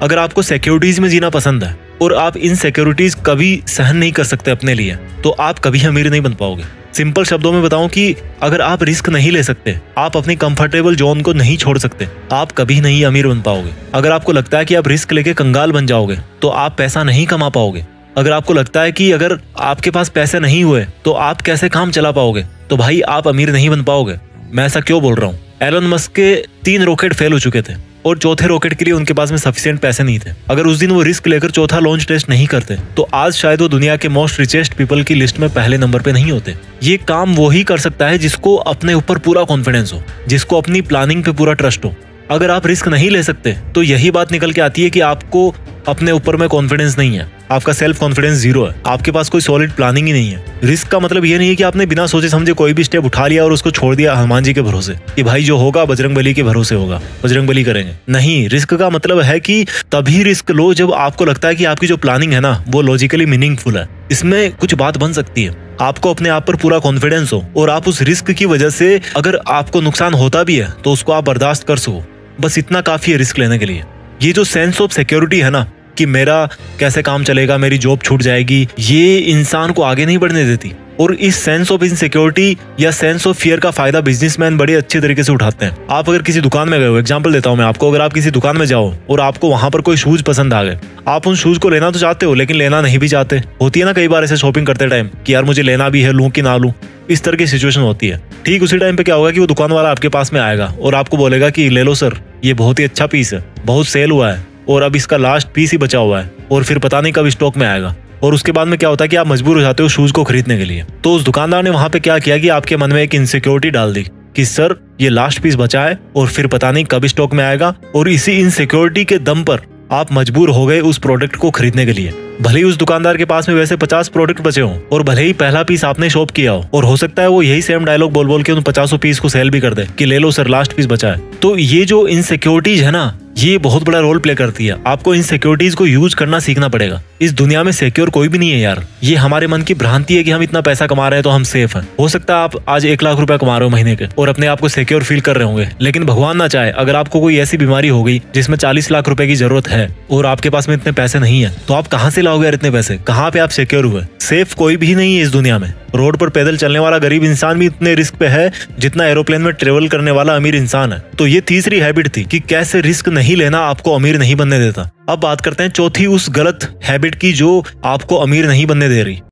अगर आपको सिक्योरिटीज में जीना पसंद है और आप इन सिक्योरिटीज कभी सहन नहीं कर सकते अपने लिए, तो आप कभी अमीर नहीं बन पाओगे। सिंपल शब्दों में बताऊं कि अगर आप रिस्क नहीं ले सकते, आप अपनी कंफर्टेबल जोन को नहीं छोड़ सकते, आप कभी नहीं अमीर बन पाओगे। अगर आपको लगता है कि आप रिस्क लेके कंगाल बन जाओगे, तो आप पैसा नहीं कमा पाओगे। अगर आपको लगता है कि अगर आपके पास पैसे नहीं हुए तो आप कैसे काम चला पाओगे, तो भाई आप अमीर नहीं बन पाओगे। मैं ऐसा क्यों बोल रहा हूँ? एलन मस्क के 3 रॉकेट फेल हो चुके थे और चौथे रॉकेट के लिए उनके पास में सफिशिएंट पैसे नहीं थे। अगर उस दिन वो रिस्क लेकर चौथा लॉन्च टेस्ट नहीं करते, तो आज शायद वो दुनिया के मोस्ट रिचेस्ट पीपल की लिस्ट में पहले नंबर पे नहीं होते। ये काम वो ही कर सकता है जिसको अपने ऊपर पूरा कॉन्फिडेंस हो, जिसको अपनी प्लानिंग पे पूरा ट्रस्ट हो। अगर आप रिस्क नहीं ले सकते, तो यही बात निकल के आती है कि आपको अपने ऊपर में कॉन्फिडेंस नहीं है, आपका सेल्फ कॉन्फिडेंस 0 है, आपके पास कोई सॉलिड प्लानिंग ही नहीं है। रिस्क का मतलब ये नहीं है कि आपने बिना सोचे समझे कोई भी स्टेप उठा लिया और उसको छोड़ दिया हनुमान जी के भरोसे कि भाई जो होगा बजरंगबली के भरोसे होगा, बजरंगबली करेंगे। नहीं, रिस्क का मतलब है कि तभी रिस्क लो जब आपको लगता है कि आपकी जो प्लानिंग है ना, वो लॉजिकली मीनिंगफुल है, इसमें कुछ बात बन सकती है, आपको अपने आप पर पूरा कॉन्फिडेंस हो और आप उस रिस्क की वजह से अगर आपको नुकसान होता भी है तो उसको आप बर्दाश्त कर सको। बस इतना काफी है रिस्क लेने के लिए। ये जो सेंस ऑफ सिक्योरिटी है ना, कि मेरा कैसे काम चलेगा, मेरी जॉब छूट जाएगी, ये इंसान को आगे नहीं बढ़ने देती। और इस सेंस ऑफ इनसिक्योरिटी या सेंस ऑफ फियर का फायदा बिजनेसमैन बड़े अच्छे तरीके से उठाते हैं। आप अगर किसी दुकान में गए हो, एग्जांपल देता हूं मैं आपको, अगर आप किसी दुकान में जाओ और आपको वहां पर कोई शूज पसंद आ गए, आप उन शूज को लेना तो चाहते हो लेकिन लेना नहीं भी चाहते। होती है ना कई बार ऐसे शॉपिंग करते टाइम कि यार मुझे लेना भी है, लूं कि ना लूं, इस तरह की सिचुएशन होती है। ठीक उसी टाइम पे क्या होगा कि वो दुकान वाला आपके पास में आएगा और आपको बोलेगा कि ले लो सर, ये बहुत ही अच्छा पीस है, बहुत सेल हुआ है और अब इसका लास्ट पीस ही बचा हुआ है और फिर पता नहीं कब स्टॉक में आएगा। और उसके बाद में क्या होता है कि आप मजबूर हो जाते हो शूज को खरीदने के लिए। तो उस दुकानदार ने वहां पे क्या किया कि आपके मन में एक इनसिक्योरिटी डाल दी कि सर ये लास्ट पीस बचा है और फिर पता नहीं कब स्टॉक में आएगा, और इसी इनसिक्योरिटी के दम पर आप मजबूर हो गए उस प्रोडक्ट को खरीदने के लिए। भले ही उस दुकानदार के पास में वैसे 50 प्रोडक्ट बचे हों और भले ही पहला पीस आपने शॉप किया हो, और हो सकता है वो यही सेम डायलॉग बोल बोल के उन 50 पीस को सेल भी कर दे कि ले लो सर लास्ट पीस बचा है। तो ये जो इनसिक्योरिटीज है ना, ये बहुत बड़ा रोल प्ले करती है। आपको इन सिक्योरिटीज को यूज करना सीखना पड़ेगा। इस दुनिया में सिक्योर कोई भी नहीं है यार। ये हमारे मन की भ्रांति है कि हम इतना पैसा कमा रहे हैं तो हम सेफ हैं। हो सकता है आप आज 1 लाख रुपए कमा रहे हो महीने के और अपने आप को सिक्योर फील कर रहे होंगे, लेकिन भगवान ना चाहे अगर आपको कोई ऐसी बीमारी हो गई जिसमें 40 लाख रुपए की जरूरत है और आपके पास में इतने पैसे नहीं है, तो आप कहाँ से लाओगे यार इतने पैसे? कहाँ पे आप सिक्योर हुए? सेफ कोई भी नहीं है इस दुनिया में। रोड पर पैदल चलने वाला गरीब इंसान भी इतने रिस्क पे है जितना एरोप्लेन में ट्रेवल करने वाला अमीर इंसान है। तो ये तीसरी हैबिट थी कि कैसे रिस्क नहीं लेना आपको अमीर नहीं बनने देता। अब बात करते हैं चौथी उस गलत हैबिट की जो आपको अमीर नहीं बनने दे रही।